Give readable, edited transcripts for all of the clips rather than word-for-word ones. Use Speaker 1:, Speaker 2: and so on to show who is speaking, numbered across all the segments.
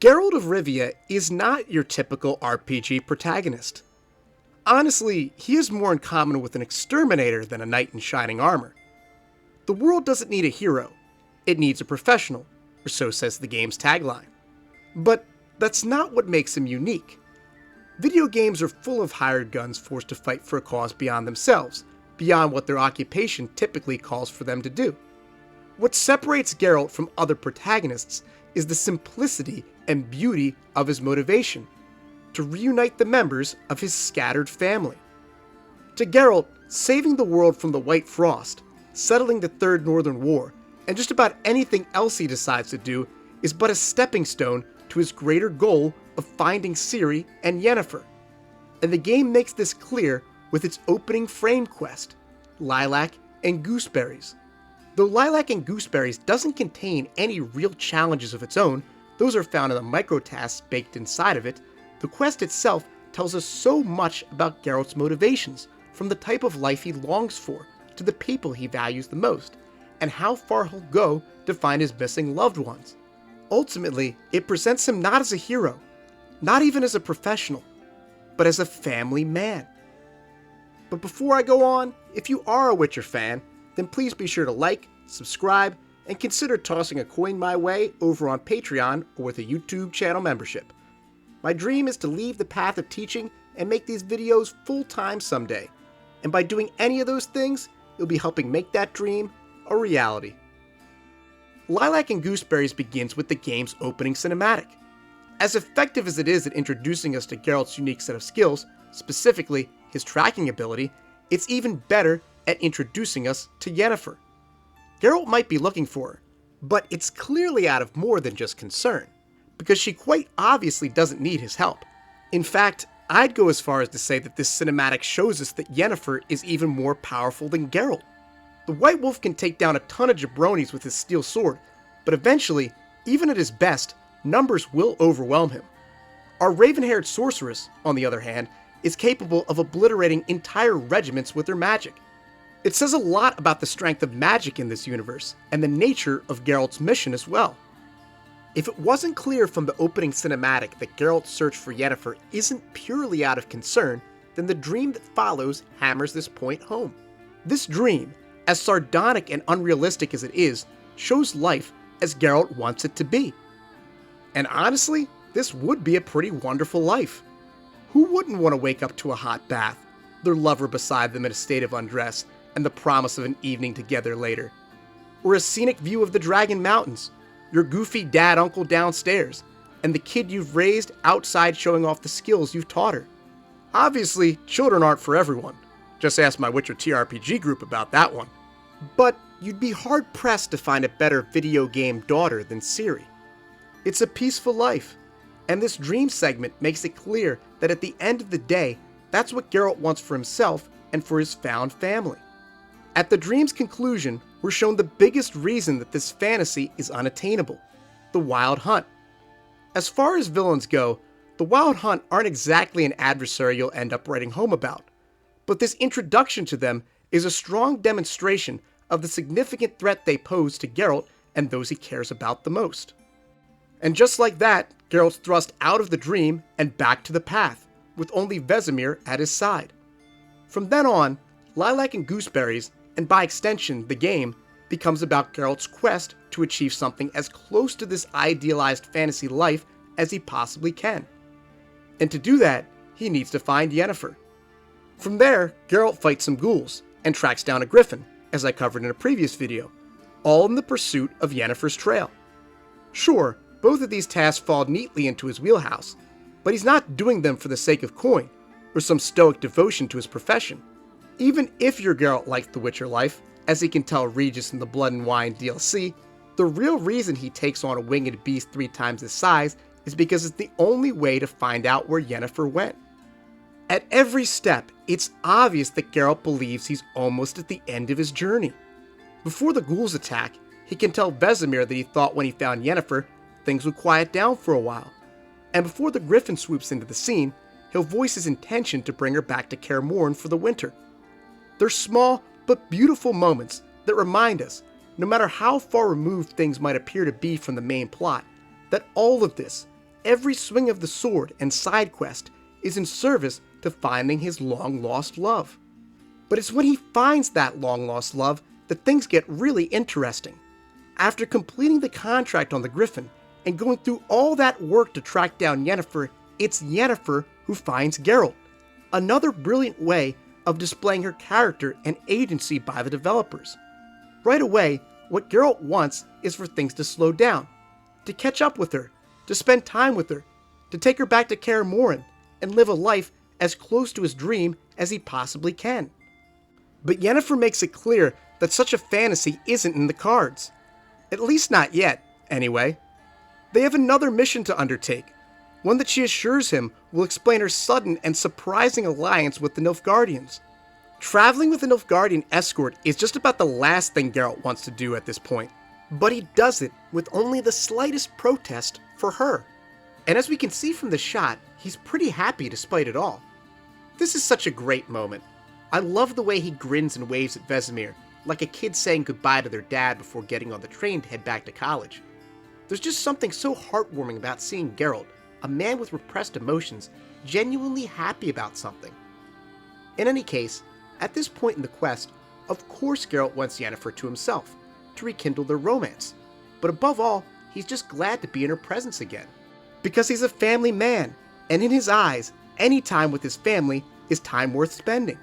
Speaker 1: Geralt of Rivia is not your typical RPG protagonist. Honestly, he is more in common with an exterminator than a knight in shining armor. The world doesn't need a hero, it needs a professional, or so says the game's tagline. But that's not what makes him unique. Video games are full of hired guns forced to fight for a cause beyond themselves, beyond what their occupation typically calls for them to do. What separates Geralt from other protagonists is the simplicity and beauty of his motivation, to reunite the members of his scattered family. To Geralt, saving the world from the White Frost, settling the Third Northern War, and just about anything else he decides to do is but a stepping stone to his greater goal of finding Ciri and Yennefer. And the game makes this clear with its opening frame quest, Lilac and Gooseberries. Though Lilac and Gooseberries doesn't contain any real challenges of its own, those are found in the microtasks baked inside of it, the quest itself tells us so much about Geralt's motivations, from the type of life he longs for, to the people he values the most, and how far he'll go to find his missing loved ones. Ultimately, it presents him not as a hero, not even as a professional, but as a family man. But before I go on, if you are a Witcher fan, then please be sure to like, subscribe, and consider tossing a coin my way over on Patreon or with a YouTube channel membership. My dream is to leave the path of teaching and make these videos full-time someday, and by doing any of those things, you'll be helping make that dream a reality. Lilac and Gooseberries begins with the game's opening cinematic. As effective as it is at introducing us to Geralt's unique set of skills, specifically his tracking ability, it's even better at introducing us to Yennefer. Geralt might be looking for her, but it's clearly out of more than just concern, because she quite obviously doesn't need his help. In fact, I'd go as far as to say that this cinematic shows us that Yennefer is even more powerful than Geralt. The White Wolf can take down a ton of jabronis with his steel sword, but eventually, even at his best, numbers will overwhelm him. Our raven-haired sorceress, on the other hand, is capable of obliterating entire regiments with her magic. It says a lot about the strength of magic in this universe, and the nature of Geralt's mission as well. If it wasn't clear from the opening cinematic that Geralt's search for Yennefer isn't purely out of concern, then the dream that follows hammers this point home. This dream, as sardonic and unrealistic as it is, shows life as Geralt wants it to be. And honestly, this would be a pretty wonderful life. Who wouldn't want to wake up to a hot bath, their lover beside them in a state of undress, and the promise of an evening together later? Or a scenic view of the Dragon Mountains, your goofy dad-uncle downstairs, and the kid you've raised outside showing off the skills you've taught her. Obviously, children aren't for everyone. Just ask my Witcher TRPG group about that one. But you'd be hard-pressed to find a better video game daughter than Ciri. It's a peaceful life, and this dream segment makes it clear that at the end of the day, that's what Geralt wants for himself and for his found family. At the dream's conclusion, we're shown the biggest reason that this fantasy is unattainable: the Wild Hunt. As far as villains go, the Wild Hunt aren't exactly an adversary you'll end up writing home about, but this introduction to them is a strong demonstration of the significant threat they pose to Geralt and those he cares about the most. And just like that, Geralt's thrust out of the dream and back to the path, with only Vesemir at his side. From then on, Lilac and Gooseberries, and by extension the game, becomes about Geralt's quest to achieve something as close to this idealized fantasy life as he possibly can. And to do that, he needs to find Yennefer. From there, Geralt fights some ghouls, and tracks down a griffin, as I covered in a previous video, all in the pursuit of Yennefer's trail. Sure, both of these tasks fall neatly into his wheelhouse, but he's not doing them for the sake of coin, or some stoic devotion to his profession. Even if your Geralt likes the Witcher life, as he can tell Regis in the Blood and Wine DLC, the real reason he takes on a winged beast 3 times his size is because it's the only way to find out where Yennefer went. At every step, it's obvious that Geralt believes he's almost at the end of his journey. Before the ghouls attack, he can tell Vesemir that he thought when he found Yennefer, things would quiet down for a while. And before the griffin swoops into the scene, he'll voice his intention to bring her back to Kaer Morhen for the winter. They're small but beautiful moments that remind us, no matter how far removed things might appear to be from the main plot, that all of this, every swing of the sword and side quest is in service to finding his long-lost love. But it's when he finds that long-lost love that things get really interesting. After completing the contract on the Griffin and going through all that work to track down Yennefer, it's Yennefer who finds Geralt. Another brilliant way of displaying her character and agency by the developers. Right away, what Geralt wants is for things to slow down, to catch up with her, to spend time with her, to take her back to Kaer Morhen, and live a life as close to his dream as he possibly can. But Yennefer makes it clear that such a fantasy isn't in the cards. At least not yet, anyway. They have another mission to undertake, one that she assures him will explain her sudden and surprising alliance with the Nilfgaardians. Traveling with a Nilfgaardian escort is just about the last thing Geralt wants to do at this point, but he does it with only the slightest protest for her. And as we can see from the shot, he's pretty happy despite it all. This is such a great moment. I love the way he grins and waves at Vesemir, like a kid saying goodbye to their dad before getting on the train to head back to college. There's just something so heartwarming about seeing Geralt, a man with repressed emotions, genuinely happy about something. In any case, at this point in the quest, of course Geralt wants Yennefer to himself, to rekindle their romance. But above all, he's just glad to be in her presence again. Because he's a family man, and in his eyes, any time with his family is time worth spending.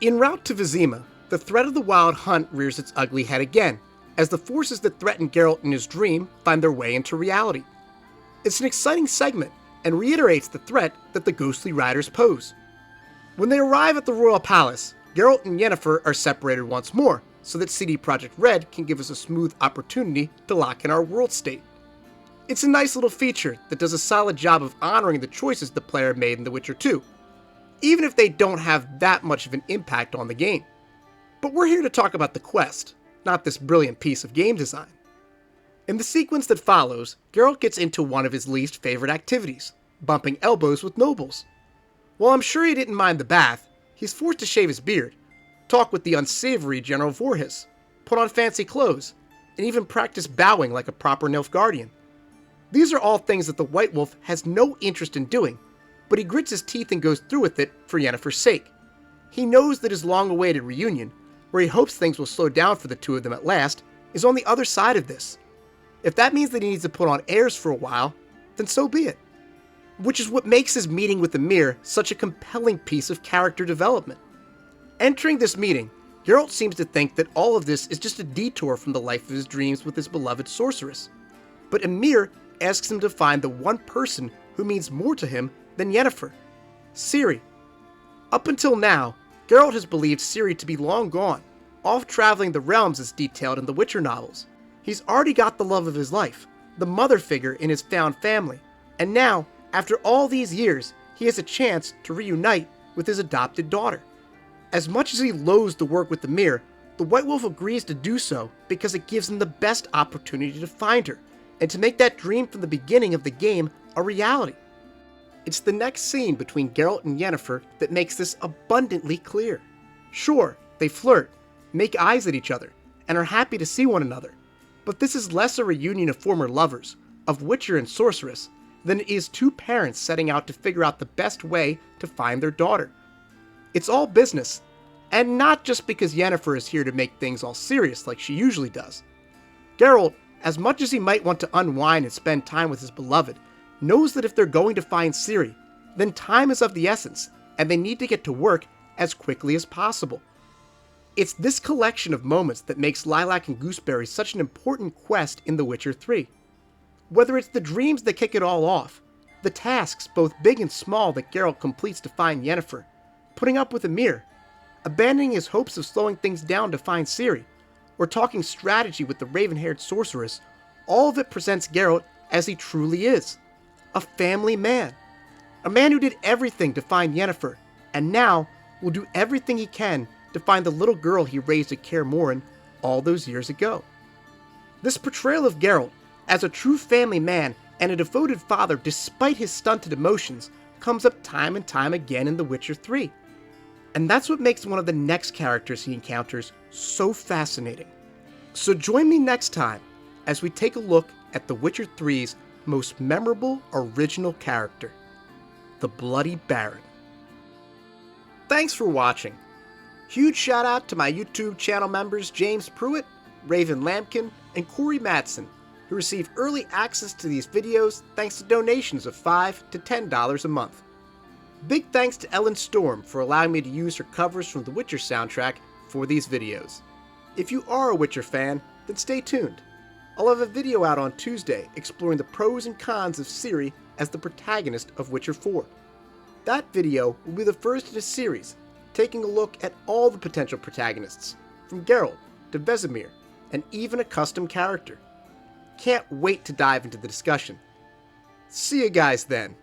Speaker 1: En route to Vizima, the threat of the Wild Hunt rears its ugly head again, as the forces that threaten Geralt in his dream find their way into reality. It's an exciting segment, and reiterates the threat that the ghostly riders pose. When they arrive at the Royal Palace, Geralt and Yennefer are separated once more, so that CD Projekt Red can give us a smooth opportunity to lock in our world state. It's a nice little feature that does a solid job of honoring the choices the player made in The Witcher 2, even if they don't have that much of an impact on the game. But we're here to talk about the quest, not this brilliant piece of game design. In the sequence that follows, Geralt gets into one of his least favorite activities, bumping elbows with nobles. While I'm sure he didn't mind the bath, he's forced to shave his beard, talk with the unsavory General Voorhis, put on fancy clothes, and even practice bowing like a proper Nilfgaardian. These are all things that the White Wolf has no interest in doing, but he grits his teeth and goes through with it for Yennefer's sake. He knows that his long-awaited reunion, where he hopes things will slow down for the two of them at last, is on the other side of this. If that means that he needs to put on airs for a while, then so be it. Which is what makes his meeting with Emhyr such a compelling piece of character development. Entering this meeting, Geralt seems to think that all of this is just a detour from the life of his dreams with his beloved sorceress. But Emhyr asks him to find the one person who means more to him than Yennefer, Ciri. Up until now, Geralt has believed Ciri to be long gone, off traveling the realms as detailed in the Witcher novels. He's already got the love of his life, the mother figure in his found family, and now, after all these years, he has a chance to reunite with his adopted daughter. As much as he loathes the work with the Emhyr, the White Wolf agrees to do so because it gives him the best opportunity to find her, and to make that dream from the beginning of the game a reality. It's the next scene between Geralt and Yennefer that makes this abundantly clear. Sure, they flirt, make eyes at each other, and are happy to see one another, but this is less a reunion of former lovers, of Witcher and Sorceress, than it is two parents setting out to figure out the best way to find their daughter. It's all business, and not just because Yennefer is here to make things all serious like she usually does. Geralt, as much as he might want to unwind and spend time with his beloved, knows that if they're going to find Ciri, then time is of the essence, and they need to get to work as quickly as possible. It's this collection of moments that makes Lilac and Gooseberries such an important quest in The Witcher 3. Whether it's the dreams that kick it all off, the tasks, both big and small, that Geralt completes to find Yennefer, putting up with Emhyr, abandoning his hopes of slowing things down to find Ciri, or talking strategy with the raven-haired sorceress, all of it presents Geralt as he truly is. A family man. A man who did everything to find Yennefer, and now will do everything he can to find the little girl he raised at Kaer Morhen all those years ago. This portrayal of Geralt as a true family man and a devoted father despite his stunted emotions comes up time and time again in The Witcher 3. And that's what makes one of the next characters he encounters so fascinating. So join me next time as we take a look at The Witcher 3's most memorable original character, the Bloody Baron. Thanks for watching. Huge shout out to my YouTube channel members James Pruitt, Raven Lampkin, and Corey Matson, who receive early access to these videos thanks to donations of $5 to $10 a month. Big thanks to Ellen Storm for allowing me to use her covers from the Witcher soundtrack for these videos. If you are a Witcher fan, then stay tuned. I'll have a video out on Tuesday exploring the pros and cons of Ciri as the protagonist of Witcher 4. That video will be the first in a series, taking a look at all the potential protagonists, from Geralt to Vesemir, and even a custom character. Can't wait to dive into the discussion. See you guys then.